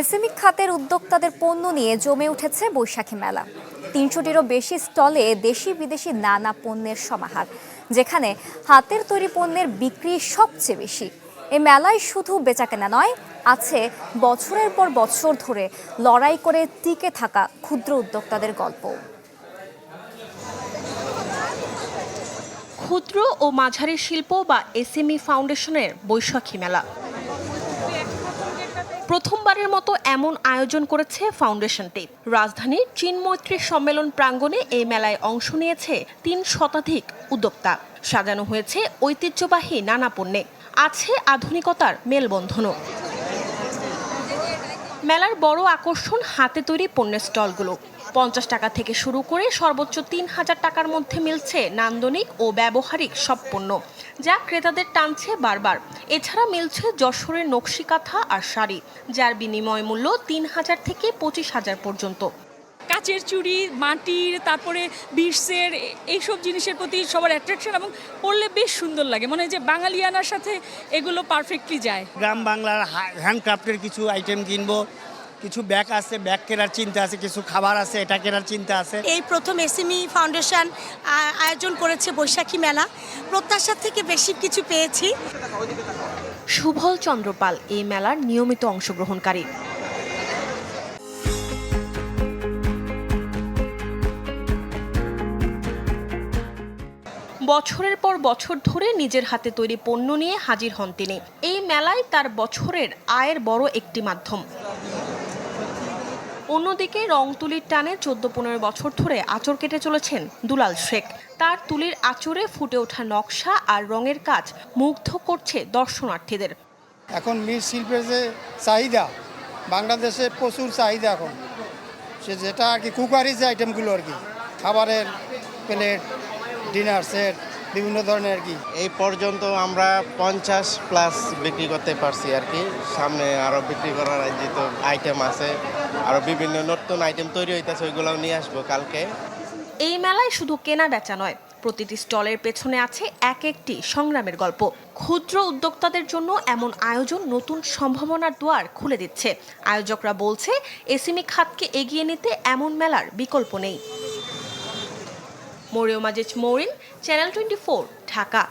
SME খাতের উদ্যোক্তাদের পণ্য নিয়ে জমে উঠেছে বৈশাখী মেলা। ৩০০টিরও বেশি স্টলে দেশি বিদেশি নানা পণ্যের সমাহার, যেখানে হাতের তৈরি পণ্যের বিক্রি সবচেয়ে বেশি। এই মেলায় শুধু বেচাকেনা নয়, আছে বছরের পর বছর ধরে লড়াই করে টিকে থাকা ক্ষুদ্র উদ্যোক্তাদের গল্প। ক্ষুদ্র ও মাঝারি শিল্প বা এসএমই ফাউন্ডেশনের বৈশাখী মেলা প্রথমবারের মতো এমন আয়োজন করেছে ফাউন্ডেশনটি। রাজধানীর চীন মৈত্রী সম্মেলন প্রাঙ্গণে এই মেলায় অংশ নিয়েছে ৩ শতাধিক উদ্যোক্তা। সাজানো হয়েছে ঐতিহ্যবাহী নানা পণ্যে, আছে আধুনিকতার মেলবন্ধনও। মেলার বড় আকর্ষণ হাতে তৈরি পণ্যের স্টলগুলো। ৫০ টাকা থেকে শুরু করে সর্বোচ্চ ৩,০০০ টাকার মধ্যে মিলছে নান্দনিক ও ব্যবহারিক সব পণ্য, যা ক্রেতাদের টানছে বারবার। এছাড়া মিলছে যশোরের নকশি কাঁথা আর শাড়ি, যার বিনিময় মূল্য ৩,০০০ থেকে ২৫,০০০ পর্যন্ত। কাচের চুড়ি, মাটির, তারপরে বিটসের এইসব জিনিসের প্রতি সবার অ্যাট্রাকশন, এবং পরলে বেশ সুন্দর লাগে। মনে হয় যে বাঙালিয়ানার সাথে এগুলো পারফেক্টলি যায়। গ্রাম বাংলার হ্যান্ডক্রাফটের কিছু আইটেম কিনবো, কিছু ব্যাগ আছে, ব্যাগ কেনার চিন্তা আছে, কিছু খাবার আছে, এটা কেনার চিন্তা আছে। এই প্রথম এসএমই ফাউন্ডেশন আয়োজন করেছে বৈশাখী মেলা। প্রত্যাশার থেকে বেশি কিছু পেয়েছি। সুবল চন্দ্রপাল এই মেলার নিয়মিত অংশগ্রহণকারী। বছরের পর বছর ধরে নিজের হাতে তৈরি পণ্য নিয়ে হাজির হন তিনি। এই মেলায় তার বছরের আয়ের বড় একটি মাধ্যম। অন্যদিকে রং তুলির টানে ১৪-১৫ বছর ধরে আঁচড় কেটে চলেছেন দুলাল শেখ। তার তুলির আঁচড়ে ফুটে ওঠা নকশা আর রঙের কাজ মুগ্ধ করছে দর্শনার্থীদের। এখন মৃৎশিল্পের যে চাহিদা, বাংলাদেশে প্রচুর চাহিদা এখন। সে যেটা আর কি কুকারি যে আইটেমগুলো আর কি, খাবারের প্লেট, ডিনার সেট, বিভিন্ন ধরনের আর কি। এই পর্যন্ত আমরা 50+ বিক্রি করতে পারছি আর কি। সামনে আরও বিক্রি করার যেহেতু আইটেম আছে, আরও বিভিন্ন নতুন আইটেম তৈরি হইতেছে, ওইগুলোও নিয়ে আসবো কালকে। এই মেলায় শুধু কেনা বেচা নয়, প্রতিটি স্টলের পেছনে আছে এক একটি সংগ্রামের গল্প। ক্ষুদ্র উদ্যোক্তাদের জন্য এমন আয়োজন নতুন সম্ভাবনার দুয়ার খুলে দিচ্ছে। আয়োজকরা বলছে, এসএমই খাতকে এগিয়ে নিতে এমন মেলার বিকল্প নেই। মরিয়ম আজিজ মৌরিন, চ্যানেল 24, ঢাকা।